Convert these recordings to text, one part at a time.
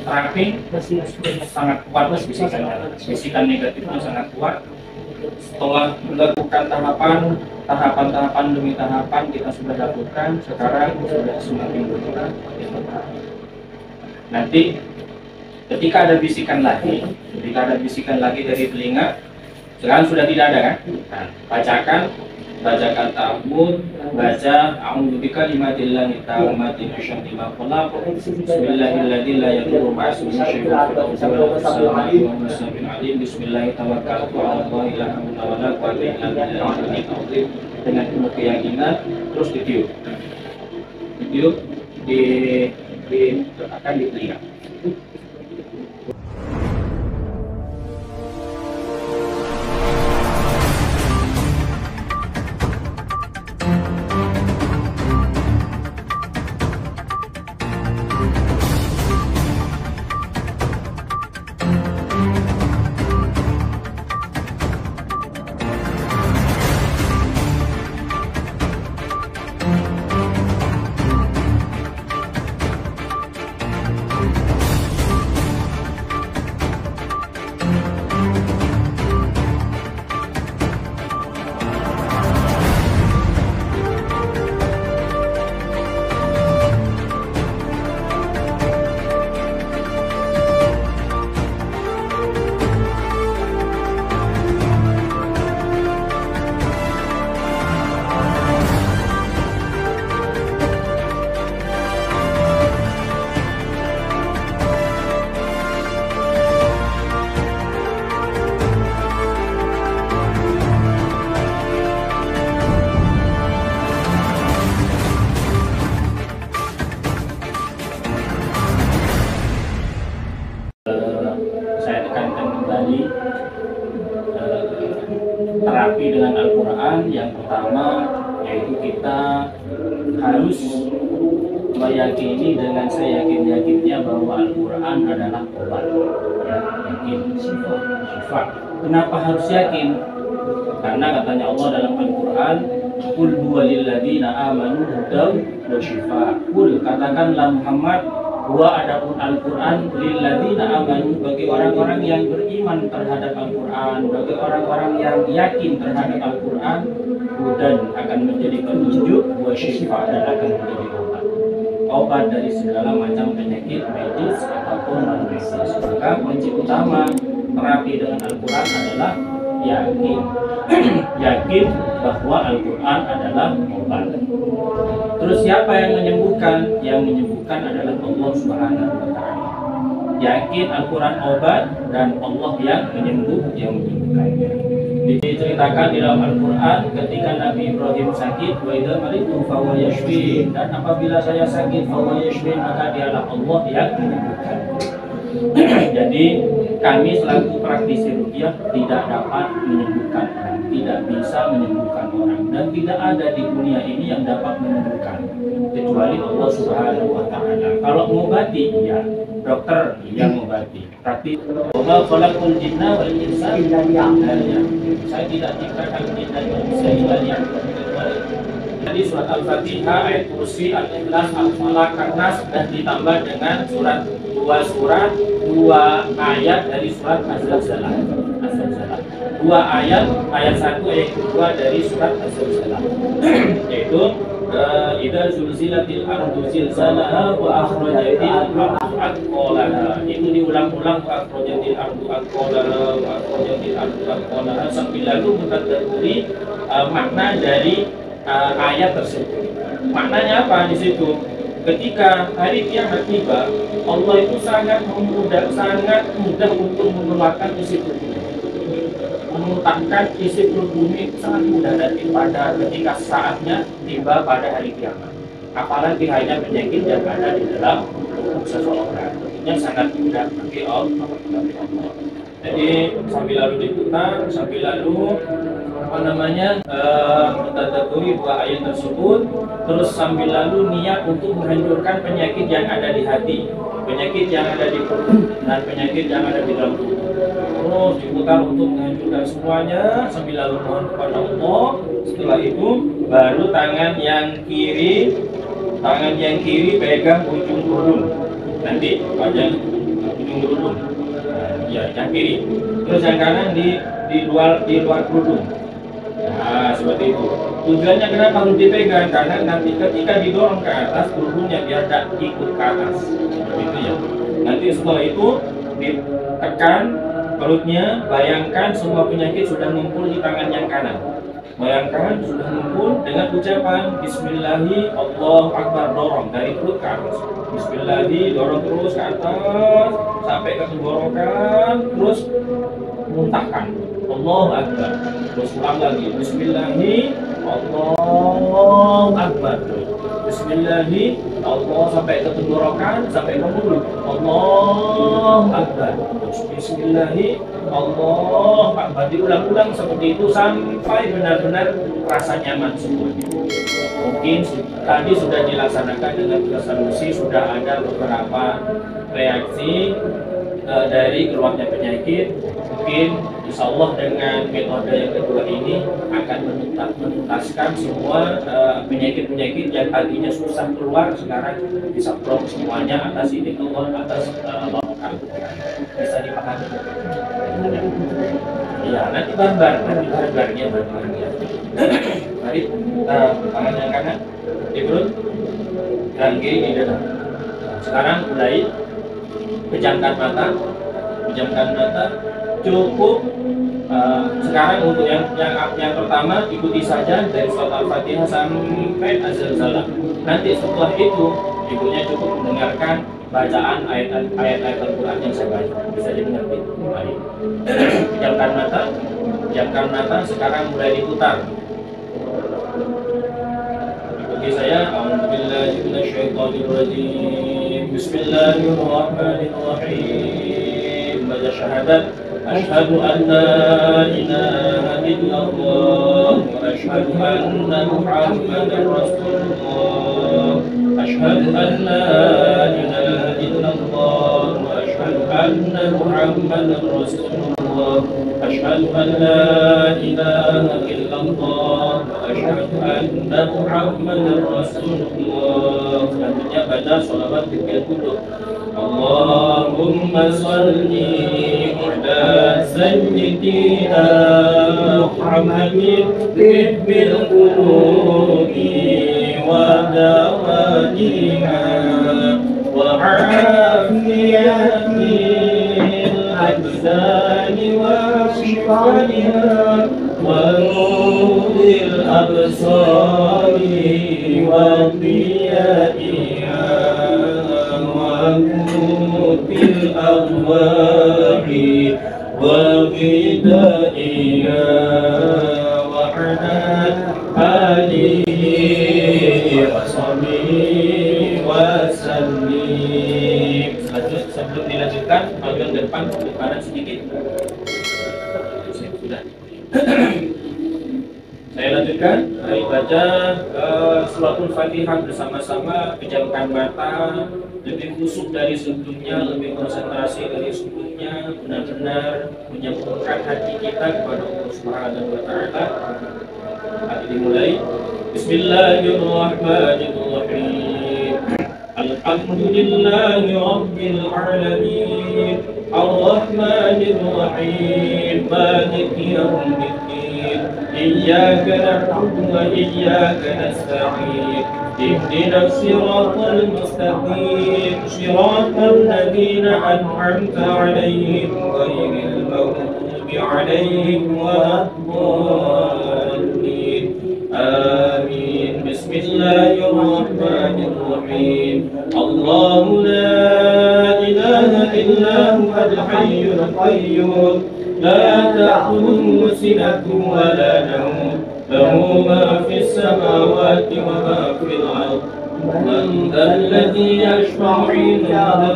terapi sangat kuat bisikan negatifnya sangat kuat. Setelah melakukan tahapan demi tahapan kita sudah lakukan, sekarang sudah semakin berkurang. Nanti ketika ada bisikan lagi dari telinga, sekarang sudah tidak ada kan? Nah, bacakan ta'awudz, baca a'udzubika limatillah ta'amati misyarri ma khalaq, bismillahilladzi la yadurru ma'asmihi syai'un fil ardi wa fis samawati, bismillah tawakkaltu 'ala Allahi la haula wa la quwwata illa billah, dengan penuh keyakinan. Terus ditiup akan di telinga. Saya tekankan kembali terapi dengan Al-Quran. Yang pertama yaitu kita harus meyakini dengan seyakin-yakinnya bahwa Al-Quran adalah obat. Ya, yakin syifa. Kenapa harus yakin? Karena katanya Allah dalam Al-Quran, qul huwa lilladzina amanu hudan wa syifa. Qul, katakanlah Muhammad, bahwa adapun Al-Quran lilladzina amanu, bagi orang-orang yang beriman terhadap Al-Quran, bagi orang-orang yang yakin terhadap Al-Quran, hudan, akan menjadi petunjuk, wa syifa, dan akan menjadi obat dari segala macam penyakit medis ataupun non medis. Maka kunci utama terapi dengan Al-Quran adalah yakin bahwa Al-Quran adalah obat. Terus siapa yang menyembuhkan? Yang menyembuhkan adalah Allah Subhanahu wa Ta'ala. Yakin Al-Quran obat dan Allah yang menyembuhkannya. Diceritakan di dalam Al-Quran ketika Nabi Ibrahim sakit, wa idza maritu fa huwa yashfin, dan apabila saya sakit fa huwa yashfin, maka dialah Allah yang menyembuhkan. Jadi kami selaku praktisi ruqyah tidak dapat menyembuhkan orang, tidak bisa menyembuhkan orang, dan tidak ada di dunia ini yang dapat menyembuhkan kecuali Allah Subhanahu wa Ta'ala. Kalau mengobati, iya, dokter yang mengobati. Praktis. Wa khalaqul jinna wal insa illa liya'budun. Saya tidak ciptakan jin dan manusia illa liya'budun. Jadi surat Al-Fatihah, ayat kursi, Al-Ikhlas, Al-Falaq, An-Nas, dan ditambah dengan dua ayat dari surat Az-Zalzalah. Dua ayat 1, ayat kedua dari surat Az-Zalzalah. Yaitu idza zulzilatil ardu zilzalaha wa akhrajatil ardu athqalaha. Itu diulang-ulang, wa akhrajatil ardu athqalaha, wa akhrajatil ardu athqalaha, sambil lalu mentadaburi makna dari ayat tersebut. Maknanya apa di situ? Ketika hari kiamat tiba, Allah itu sangat mudah untuk mengeluarkan isi perut bumi, memuntahkan isi perut bumi sangat mudah, dan pada ketika saatnya tiba pada hari kiamat. Apalagi hanya penyakit yang ada di dalam tubuh seseorang, tentunya sangat mudah bagi Allah. Jadi sambil lalu diputar, sambil lalu mentadaburi dua ayat tersebut, terus sambil lalu niat untuk menghancurkan penyakit yang ada di hati, penyakit yang ada di perut, dan penyakit yang ada di dalam tubuh. Terus diputar untuk menghancurkan semuanya, sambil lalu mohon kepada Allah. Setelah itu baru tangan yang kiri pegang ujung burung. Nanti wajah ujung kerudung. Ya, yang kiri. Terus yang kanan di luar kerudung. Nah, seperti itu. Tujuannya kenapa harus dipegang? Karena nanti ketika didorong ke atas, kerudungnya biar tidak ikut ke atas. Seperti itu ya. Nanti setelah itu ditekan perutnya, bayangkan semua penyakit sudah ngumpul di tangan yang kanan. Bayangkan sudah ngumpul dengan ucapan Bismillahi Allahu Akbar, dorong dari perut ke atas. Bismillahi, dorong terus ke atas sampai ke tenggorokan, terus muntahkan. Allahu Akbar. Terus ulang lagi. Bismillahi Allahu Akbar. Bismillahi Allah sampai ke tenggorokan, sampai ke mulut. Allahu Akbar. Bismillahi Allahu Akbar. Diulang-ulang seperti itu sampai benar-benar rasa nyaman semuanya. Mungkin tadi sudah dilaksanakan dengan resolusi, sudah ada beberapa reaksi dari keluarnya penyakit. Mungkin insya Allah dengan metode yang kedua ini akan menuntaskan semua penyakit-penyakit yang tadinya susah keluar, sekarang bisa plong semuanya atas izin Allah, atas barokah. Bisa dipahami. Ya, nanti barbarnya. Mari tangan yang kanan di perut dan kiri di dada. Sekarang mulai pejamkan mata. Cukup sekarang untuk yang pertama ikuti saja dari surat Al-Fatihah sampai Az-Zalzalah. Nanti setelah itu ibunya cukup mendengarkan bacaan ayat-ayat Al-Quran yang saya baca, bisa dimengerti. Mari pejamkan mata. Sekarang mulai diputar. Ikuti saya. A'udzubillahi minasyaitonirrajim. Bismillahirrahmanirrahim. Baca syahadat. Asyhadu an la ilaha illallah wa asyhadu anna Muhammadar Rasulullah. Asyhadu an la ilaha illallah wa asyhadu anna Muhammadar Rasulullah. Asyhadu an la ilaha illallah wa asyhadu anna Muhammadar Rasulullah. Selanjutnya baca sholawat tiga kutub. Allahumma salli ala sayyidina Muhammadin tibbil qulubi wa dawaiha wa afiyatil abdani wa shifaiha wa nuril absari wa diyaiha bil arwahi wa bidaiha wa ala alihi wa sahbihi wa sallim. Sebelum dilanjutkan, bagian depan ke kanan sedikit. Sudah. Saya lanjutkan, mari baca suratul Fatihah bersama-sama, pejamkan mata, lebih khusyuk dari sebelumnya, lebih konsentrasi dari sebelumnya, benar-benar menyambungkan hati kita kepada Allah Subhanahu wa Ta'ala. Mari dimulai. Bismillahirrahmanirrahim. Alhamdulillahi Rabbil Alamin, Ar-Rahmanir Rahim, Maliki Yawmiddin. إياك نعبد وإياك نستعين اهدنا الصراط المستقيم صراط الذين أنعمت عليهم غير المغضوب عليهم ولا الضالين آمين. بسم الله الرحمن الرحيم. الله لا إله إلا هو الحي القيوم لا تأخذه سنة ولا نوم له ما في السماوات وما في الأرض. من ذا الذي يشفع عنده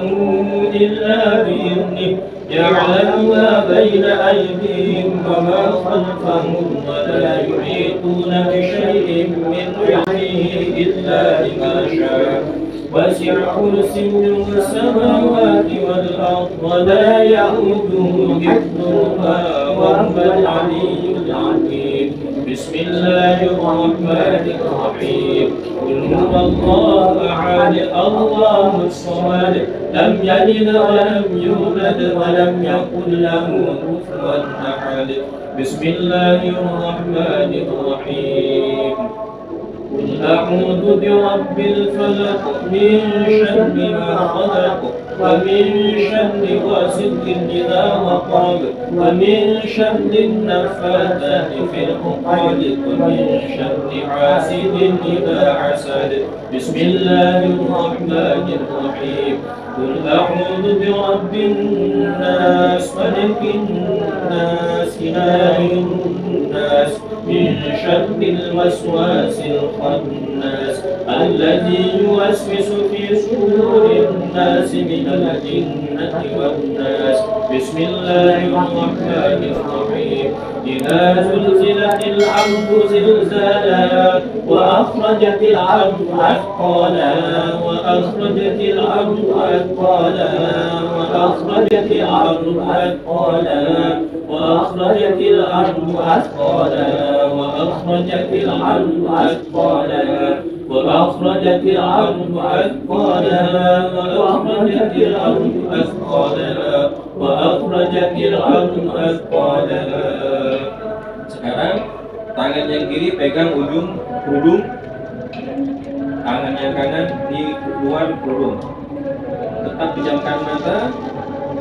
إلا بإذنه يعلم ما بين أيديهم وما خلفهم ولا يحيطون بشيء من علمه إلا بما شاء. وسع كرسيه السماوات والأرض ولا يئوده حفظهما وهو العلي العظيم. بسم الله الرحمن الرحيم قل هو الله أحد الله الصمد لم يلد ولم يولد ولم يكن له كفوا أحد بسم الله الرحمن الرحيم قل أعوذ برب الفلق من شر ما خلق ومن شر غاسق إذا وقب ومن شر النفاثات في العقد ومن شر حاسد إذا حسد بسم الله الرحمن الرحيم قل أعوذ برب الناس ملك الناس إله الناس من شر الوسواس الخناس الذي يوسوس في صدور الناس من الجنة والناس بسم الله الرحمن الرحيم إذا زلزلت الأرض زلزالها وأخرجت الأرض أثقالها وأخرجت الأرض أثقالها وأخرجت الأرض أثقالها وأخرجت الأرض أثقالها وأخرجت الأرض أثقالها وأخرجت الأرض أثقالها وأخرجت الأرض أثقالها وأخرجت الأرض أثقالها. Sekarang tangan yang kiri pegang ujung kerudung, tangan yang kanan di luar kerudung. Tetap pejamkan mata,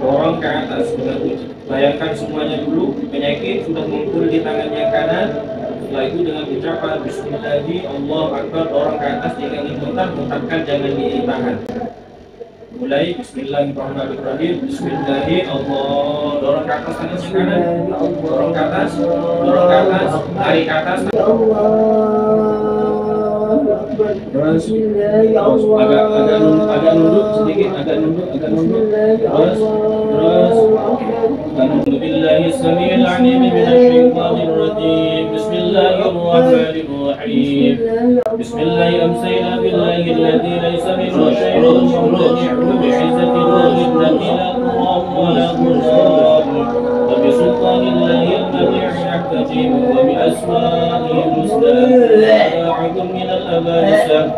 dorong ke atas dengan uji. Bayangkan semuanya dulu, penyakit sudah muncul di tangan yang kanan. Setelah itu dengan ucapan Bismillahi Allah Akbar, dorong ke atas. Jika ingin muntah, muntahkan, jangan ditahan. Mulai Bismillahirrahmanirrahim. Bismillahi Allah, dorong ke atas tangan yang kanan, dorong ke atas, tarik ke atas. Terus agak nunduk sedikit, agak nunduk terus Billahi samil alim minasyaitanir rajim. Bismillahirrahmanirrahim. Bismillahi amsayna billahi alladhi laysa minhu syai'un mubtadi'un bi'izzati Allahi allati la turam wa la turam wa bisultanillahi alladhi yahtajim wa bi asma'ihi al-husna a'udhu min al-abalisa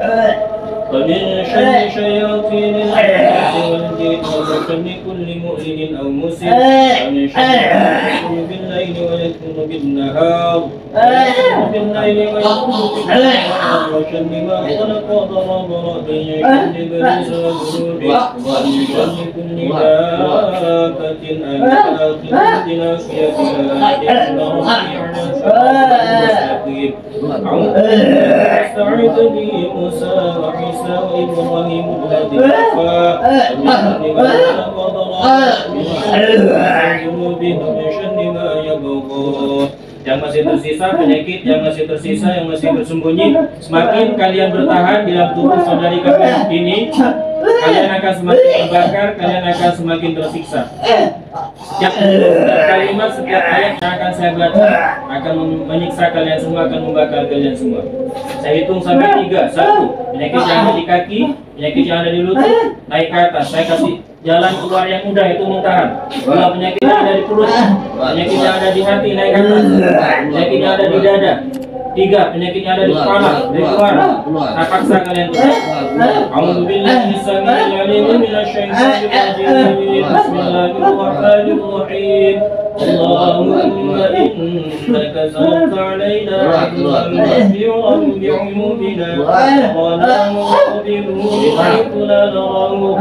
ومن شر شياطين الإنس والجن ومن شر كل مؤمن أو مسلم ومن شر يكون بالليل ويكون بالنهار بالليل ويكون بالنهار وشر ما خلق وضرب بين كل بريز وذنوب ومن شر كل دابة آخرة بناصيتها إن ربي على صراط مستقيم. استعيذ به موسى وعيسى وإبراهيم الذي وفى ومن شر ما خلق وضرب ومن شر ما يبغى. Yang masih tersisa penyakit, yang masih tersisa, yang masih bersembunyi, semakin kalian bertahan di dalam tubuh saudari kalian ini, kalian akan semakin terbakar, kalian akan semakin tersiksa. Setiap kalimat, setiap ayat yang akan saya baca akan menyiksa kalian semua, akan membakar kalian semua. Saya hitung sampai 3. 1. Penyakit yang ada di kaki, penyakit yang ada di lutut, naik ke atas. Saya kasih jalan keluar yang mudah, itu muntahan. 2. Penyakit yang ada di perut, penyakit yang ada di hati, naik ke atas. Penyakit yang ada di dada. 3. Penyakit yang ada di kepala, dari keluar. Saya paksa kalian tuh. A'udzubillahi samil alim minasyaitonir rajim. Bismillahirrahmanirrahim. Allahumma innaka zalta alaina rahman bashiran bi'uyubina wa la nuqbilu bi'aytu la narahu.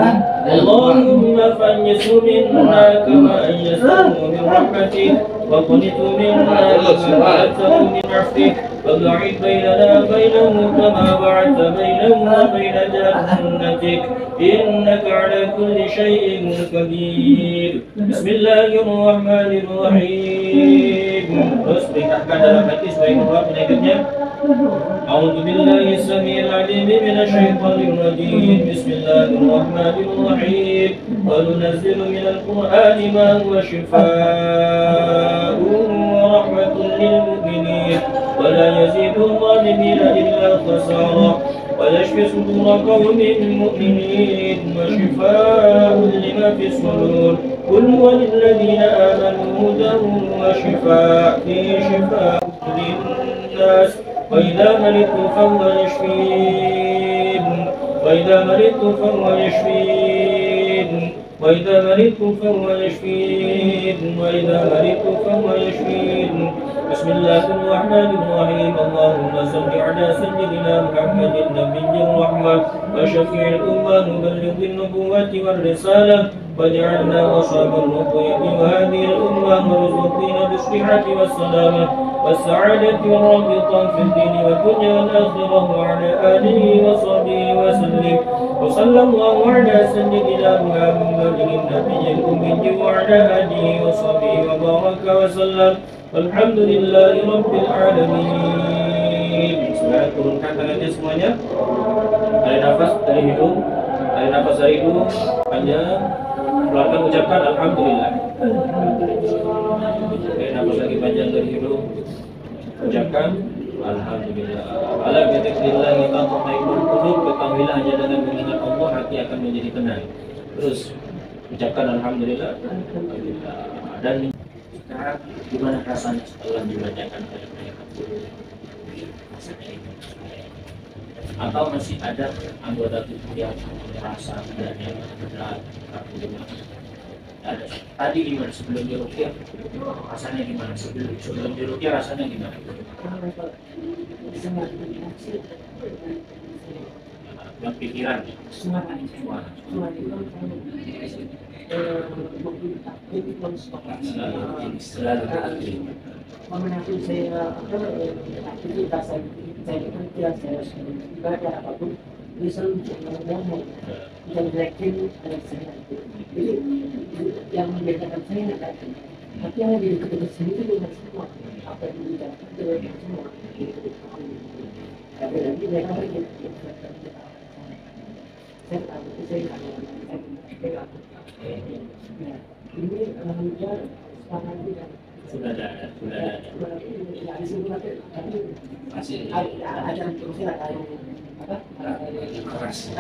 Allahumma fanyisu minna kama ayyasu min rahmatik wa qunitu minna kama ayyasu min afik وبعد بيننا بينهم كما بعدت بينهم وبين جنتك إنك على كل شيء قدير. بسم الله الرحمن الرحيم. Terus perintahkan dalam hati supaya keluar penyakitnya. A'udzu billahi samil alim minasyaitonir rajim. Bismillahirrahmanirrahim. Wa nunazzilu minal qur'ani ma huwa shifaa'un wa rahmatun lil mu'minin. ولا يزيد الظالمين إلا خسارا ويشفي صدور قوم مؤمنين وشفاء لما في الصدور قل هو للذين آمنوا هدى وشفاء في شفاء الناس وإذا مرضت فهو يشفين وإذا مرضت فهو يشفين وإذا مرضت فهو يشفين وإذا مرضت فهو يشفين بسم الله الرحمن الرحيم اللهم صل على سيدنا محمد نبي الرحمة وشفيع الأمة مبلغ النبوة والرسالة واجعلنا أصحاب الرقية وهذه الأمة مرزقين بالصحة والسلامة والسعادة والرابطة في الدين والدنيا والآخرة وعلى آله وصحبه وسلم وصلى الله على سيدنا محمد النبي الأمي وعلى آله وصحبه وبارك وسلم والحمد لله رب العالمين. Sekarang turunkan tangannya semuanya. Tarik nafas dari hidung, tarik nafas dari hidung, panjang. Keluarkan ucapkan alhamdulillah. Tarik nafas lagi panjang dari hidung, ucapkan alhamdulillah. Ala bidzikrillah tatma'innul qulub, ketahuilah hanya dengan mengingat Allah hati akan menjadi tenang. Terus ucapkan alhamdulillah. Alhamdulillah. Dan sekarang gimana rasanya setelah dibacakan ayat-ayat? Atau masih ada anggota tubuh yang merasa dan yang berat? Ada. Tadi gimana sebelum diruqyah? Rasanya gimana sebelum diruqyah rasanya gimana? Yang pikiran, suara. Memenangi saya aktivitas saya kerja saya ibadah apapun bisa ngomong dan yakin ada saya. Jadi yang membedakan saya tadi, tapi yang di dekat sendiri dengan semua apa yang dibicarakan dengan semua. Tapi lagi mereka lagi saya tahu saya ini alhamdulillah sekarang tidak sudah ada masih ada terusnya apa keras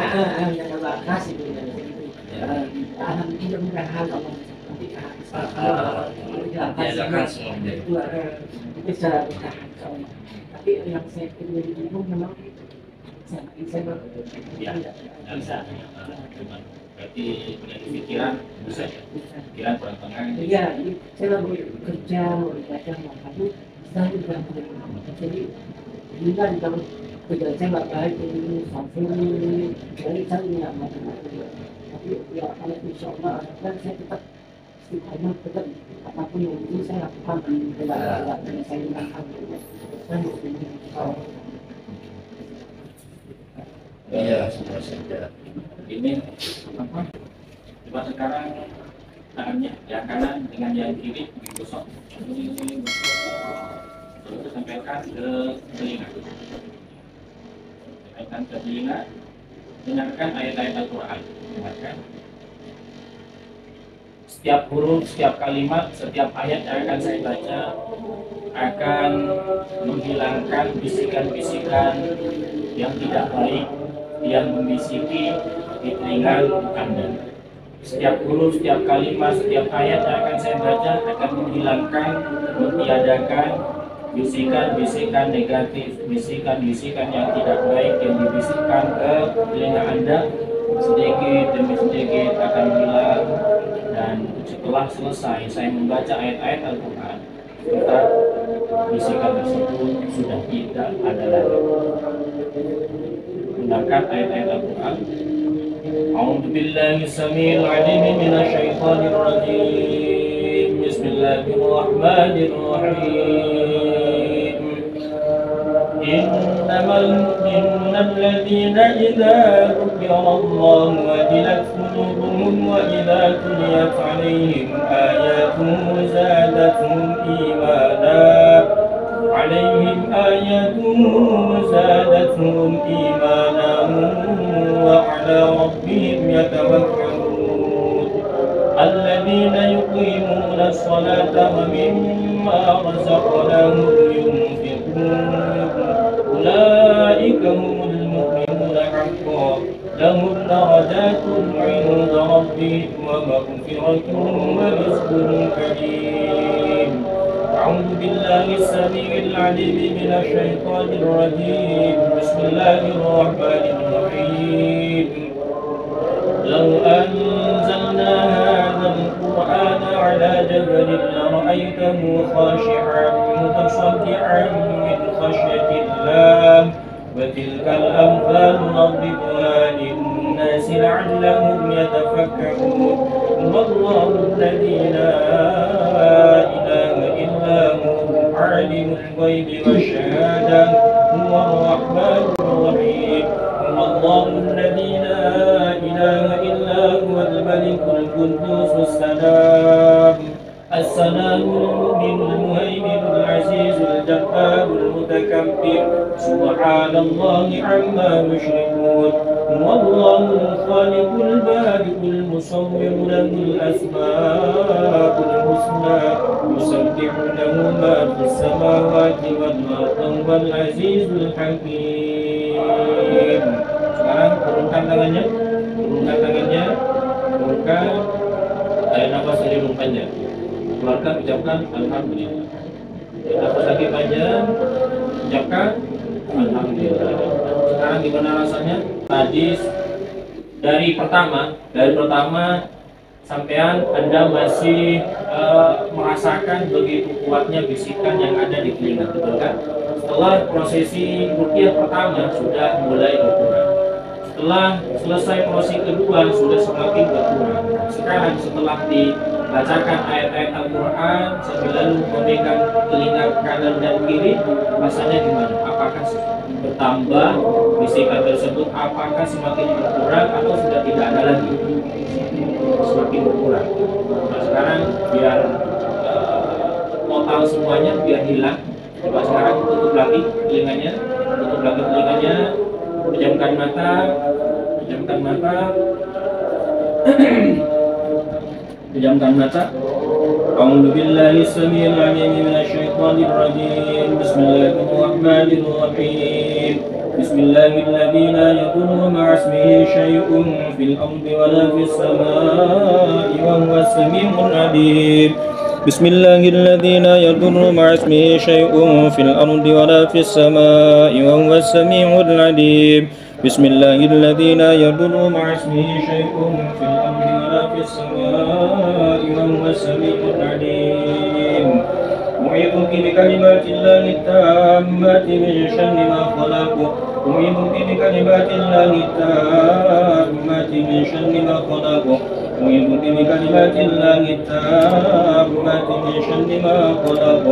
yang keras itu alhamdulillah mudah-mudahan Allah bisa bertahan tapi yang saya bingung memang saya bisa berarti punya pikiran bisa ya pikiran kurang tenang iya saya lagi kerja mau baca mau apa saya juga jadi bukan kalau kerja saya nggak baik ini sampai dari saya nggak mau tapi ya kalau insya Allah kan saya tetap istiqomah tetap apapun yang itu saya lakukan tidak saya gunakan iya sudah saja ini apa coba sekarang tangannya yang kanan dengan yang kiri digosok terus sampaikan ke telinga dengarkan ayat-ayat Al-Quran dengarkan setiap huruf, setiap kalimat, setiap ayat yang akan saya baca akan menghilangkan bisikan-bisikan yang tidak baik yang membisiki di telinga Anda. Setiap huruf, setiap kalimat, setiap ayat yang akan saya baca akan menghilangkan, mentiadakan bisikan-bisikan negatif, bisikan-bisikan yang tidak baik yang dibisikkan ke telinga Anda. Sedikit demi sedikit akan hilang, dan setelah selesai saya membaca ayat-ayat Al-Quran, maka bisikan tersebut sudah tidak ada lagi. Dengarkan ayat-ayat Al-Quran. A'udzu billahi samil 'alim minasy syaithanir rajim. Bismillahirrahmanirrahim. Innamal mu'minuna alladziina idzaa dzukirallahu wajilat qulubuhum wa idza tuliyat 'alaihim ayatuhu zadatuhum iimana. عليهم آياته زادتهم إيمانا وعلى ربهم يتوكلون الذين يقيمون الصلاة ومما رزقناهم ينفقون أولئك هم المؤمنون حقا لهم درجات عند ربهم ومغفرة ورزق كريم أعوذ بالله السميع العليم من الشيطان الرجيم. بسم الله الرحمن الرحيم. لو أنزلنا هذا القرآن على جبل لرأيته خاشعا متصدعا من خشية الله وتلك الأمثال نضربها للناس لعلهم يتفكرون. هو الله الذي لا إله إلا هو عالم الغيب والشهادة هو الرحمن الرحيم. هو الله الذي لا إله إلا هو الملك القدوس السلام المؤمن المهيمن العزيز الجبار المتكبر. سبحان الله عما يشركون. هو الله الخالق البارئ المصور له الأسماء الحسنى يسبح له ما في السماوات والأرض هو العزيز الحكيم. Sekarang turunkan tangannya, turunkan, tarik nafas dari hidung panjang, keluarkan, ucapkan alhamdulillah. Nafas lagi panjang, ucapkan alhamdulillah. Sekarang gimana rasanya? Tadi dari pertama sampean Anda masih merasakan begitu kuatnya bisikan yang ada di telinga, betul kan? Setelah prosesi ruqyah pertama sudah mulai berkurang. Setelah selesai prosesi kedua sudah semakin berkurang. Sekarang setelah dibacakan ayat-ayat Al-Quran sambil lalu memegang telinga kanan dan kiri, rasanya gimana? Apakah bertambah bisikan tersebut? Apakah semakin berkurang atau sudah tidak ada lagi? Semakin berkurang. Nah, sekarang biar total semuanya biar hilang. Coba sekarang tutup lagi telinganya, pejamkan mata, pejamkan mata. A'udzu billahi samiil 'aliim minasy syaithaanir rajiim. Bismillahirrahmanir rahim. Bismillahilladzi la yadurru ma'a ismihi syai'un fil ardi wa la fis samaa'i wa huwas samii'ul 'aliim. Bismillahilladzi la yadurru ma'a ismihi syai'un fil ardi wa la fis samaa'i wa huwas samii'ul 'aliim. Bismillahilladzi la yadurru ma'a ismihi syai'un fil ardi wa la fis samaa'i wa huwas samii'ul 'aliim. أعيذك بكلمات الله التامات من شر ما خلق. أعيذك بكلمات الله التامات من شر ما خلق. أعيذك بكلمات الله التامات من شر ما خلق.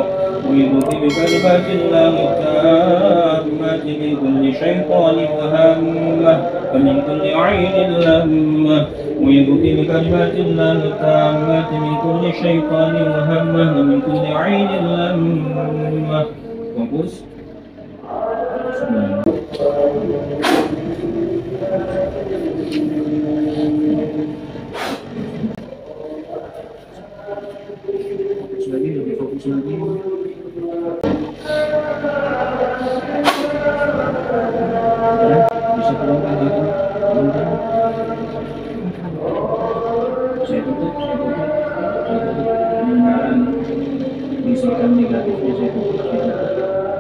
أعيذك بكلمات الله التامات من كل شيطان وهمة ومن كل عين لامة. أعيذك بكلمات الله التامات من كل شيطان وهمة ومن كل عين لامة. Fokus. Lebih fokus lagi. Bisa turunkan gitu, turunkan. Saya tutup. Mendengarkan bisikan negatifnya saya tutup.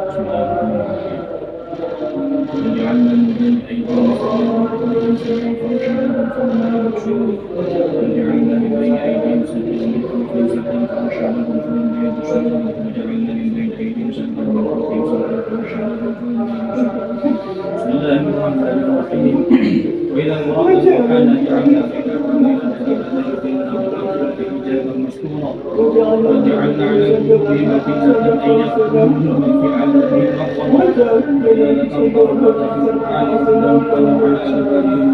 Bismillahirrahmanirrahim. وجعلنا من بين أيديهم سدا ومن خلفهم فهم لا يبصرون. وجعلنا من بين أيديهم سدا ومن خلفهم سدا فغشيناهم فهم لا يبصرون. وجعلنا من بين أيديهم سدا ومن خلفهم سدا فغشيناهم فهم لا يبصرون. بسم الله الرحمن الرحيم. وإذا قرأت القرآن جعلنا في قلوبهم الذين لا يؤمنون بالآخرة حجابا مستورا. وجعلنا على قلوبهم أكنة أن يفقهوه وفي آذانهم وقرا. وإذا ذكرت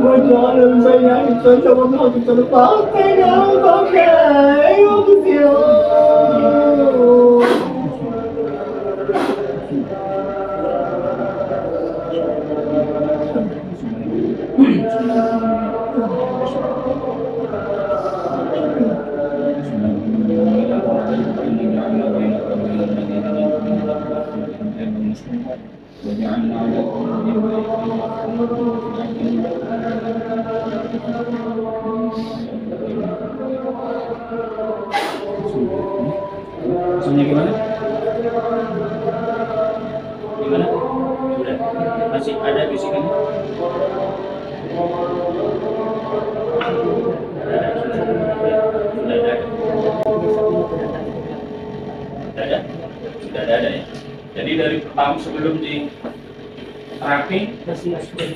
وجعل البيان والحق فأعطينا البكاء يبصرون. وجعلنا على قلوبهم Maksudnya gimana? ada bisikan? Sudah ada. Sudah ada ya. Jadi dari pertama sebelum di terapi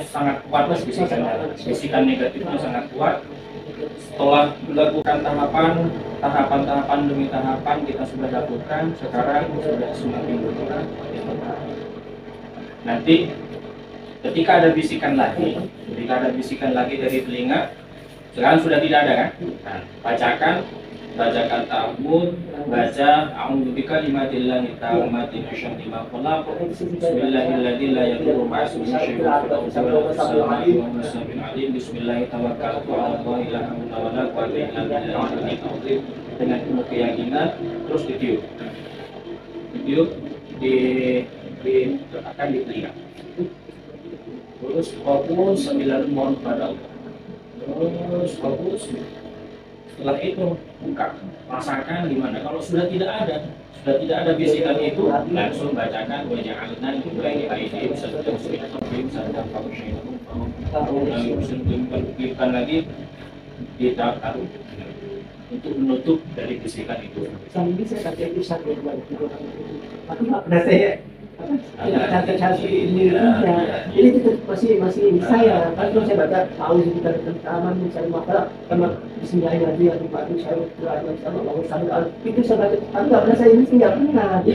sangat kuat bisikan negatifnya sangat kuat. Setelah melakukan tahapan demi tahapan kita sudah lakukan, sekarang sudah semakin berkurang. Nanti ketika ada bisikan lagi dari telinga, sekarang sudah tidak ada kan? Nah, bacakan ta'awud, baca a'udzubika limatillah ta'amati bisyarri ma khalaq, bismillahilladzi la yadurru ma'asmihi syai'un fil ardi wa fis samawati wa huwas samiul alim, bismillahi tawakkaltu 'ala allahi la haula wa la quwwata illa billahil azim, dengan penuh keyakinan. Terus ditiup akan di telinga, terus fokus sambil mohon kepada Allah, terus fokus. Setelah itu buka, rasakan gimana. Kalau sudah tidak ada bisikan itu, langsung bacakan waja'alna min baini aydihim saddan saddan bukan lagi kita taruh untuk menutup dari bisikan itu. Sambil saya baca itu sambil tapi nggak pernah saya catat ini ya. Ini tetap masih bisa ya. Kan kalau saya baca tahu juga tentang misalnya maka sama Bismillahirrahmanirrahim saya berdoa sama Allah sambil itu saya baca. Tapi nggak pernah saya ini nggak pernah.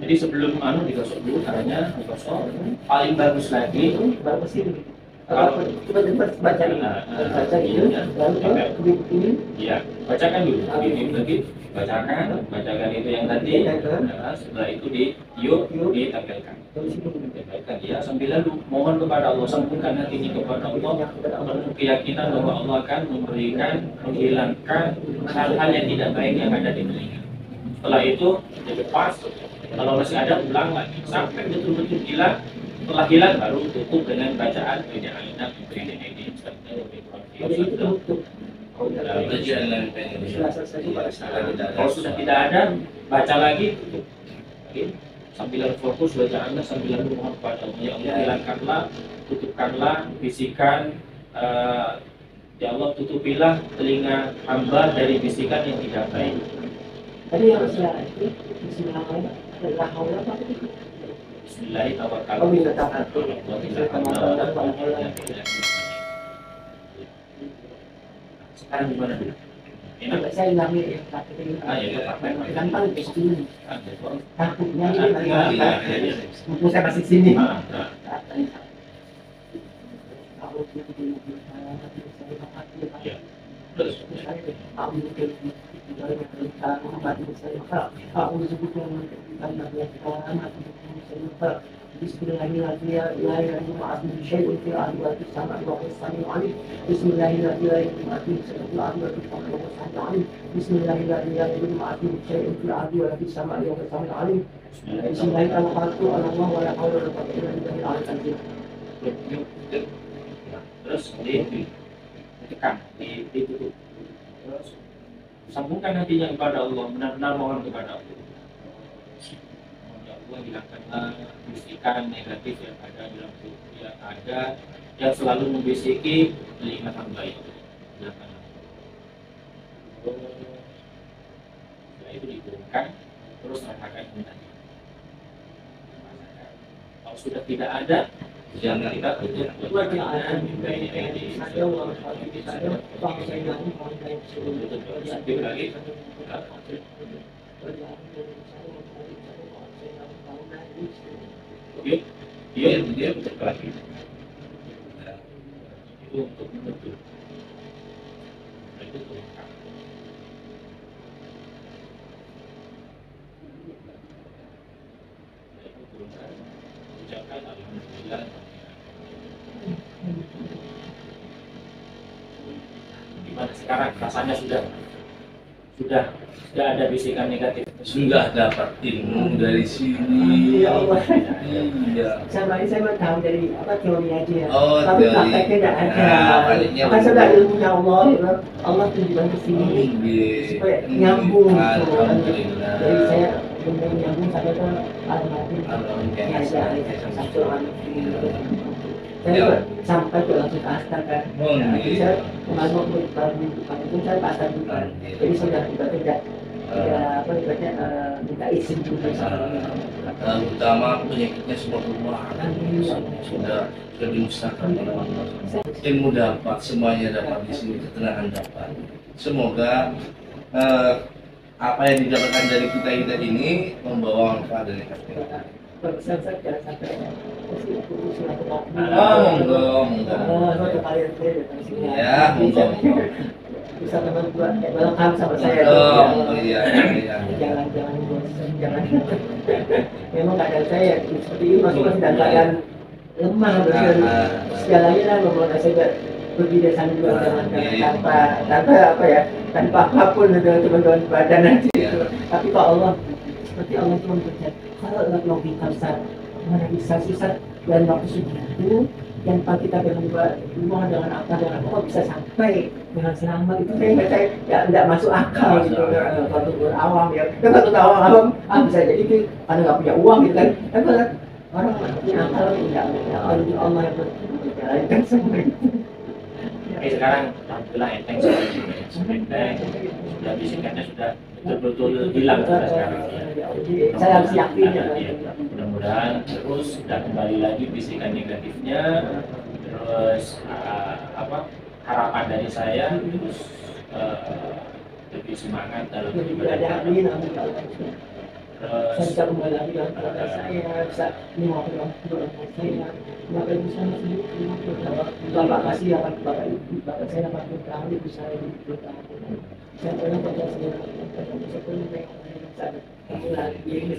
Jadi sebelum digosok dulu caranya digosok. Paling bagus lagi bagus ini. Kalau kita baca gitu, lalu ini. Iya, bacakan dulu. Ini lagi. Bacakan itu yang tadi. Nah, setelah itu ditampilkan ya, sambil lalu mohon kepada Allah, sambungkan hatinya kepada Allah, penuh keyakinan bahwa Allah akan menghilangkan hal-hal yang tidak baik yang ada di telinga. Setelah itu dilepas, kalau masih ada ulang lagi sampai betul-betul hilang. Setelah hilang baru tutup dengan bacaan waja'alna min baini aydihim saddan wa kalau sudah tidak ada, baca lagi, sambil fokus bacaannya, sambil mohon kepada Allah, ya Allah hilangkanlah, tutupkanlah bisikan, ya Allah tutupilah telinga hamba dari bisikan yang tidak baik. Tadi yang saya itu Bismillahirrahmanirrahim. Sekarang gimana dulu? Sampai saya ulangi ya, gampang di sini. Takutnya ini saya masih sini. Bismillahirrahmanirrahim. Terus ditekan, ditutup. Terus sambungkan hatinya kepada Allah, benar-benar mohon kepada Allah. Ya Allah, hilangkanlah bisikan negatif yang ada dalam tubuh, yang selalu membisiki telinga hamba itu. Hilangkanlah. Setelah itu diturunkan, terus rasakan tadi. Kalau sudah tidak ada, jangan kita tutup. Lagi. Dia untuk lagi. Itu untuk menutup. Itu turunkan. Itu turunkan. Ucapkan alhamdulillah. Gimana sekarang rasanya sudah ada bisikan negatif? Sudah dapat ilmu dari sini. Ya Allah. Iya. Sama ini saya tahu dari teori aja. Oh, tapi teori. prakteknya tidak ada. Baliknya Maka sudah ilmunya Allah tunjukkan ke sini supaya nyambung. Alhamdulillah. Jadi saya benda yang nyambung sampai ke almarhum satu anak saya juga sampai ke langsung ke Astar kan. Jadi saya kemarin waktu itu saya ke Astar juga. Jadi sudah tidak apa ibaratnya minta izin juga sama Utama penyakitnya semua keluar, sudah dimusnahkan oleh Allah. Ilmu dapat, semuanya dapat di sini, ketenangan dapat. Semoga apa yang didapatkan dari kita ini membawa manfaat dari kita. Saya jangan sampai masih silaturahmi. Suatu kali nanti datang sini. Ya, bisa teman buat welcome sama saya. Iya. Jangan. Memang keadaan saya seperti ini masih dalam keadaan lemah berarti segalanya lah membuat saya pergi dari sana juga tanpa apa ya, tanpa apapun dengan teman-teman badan nanti itu. Tapi Pak Allah seperti Allah cuma berkata kalau logika besar mana bisa susah dan waktu segitu yang kita berbuat rumah dengan apa kok bisa sampai dengan selamat itu saya tidak masuk akal gitu. Waktu berawam ya kan waktu awam bisa jadi itu karena nggak punya uang gitu kan. Tapi orang punya akal tidak Allah yang berjalankan semua itu. Tapi sekarang alhamdulillah enteng sudah bisikannya sudah betul-betul hilang sekarang. Saya harus yakin ya. Mudah-mudahan terus sudah kembali lagi bisikan negatifnya, terus harapan dari saya terus lebih semangat dalam beribadah. Saya bisa kembali lagi dengan keluarga saya, bisa mewakili keluarga saya, maka ibu saya sendiri, bapak kasih akan bapak saya dapat bertahan, ibu saya bertahan. Saya pernah kerja saya pernah lagi.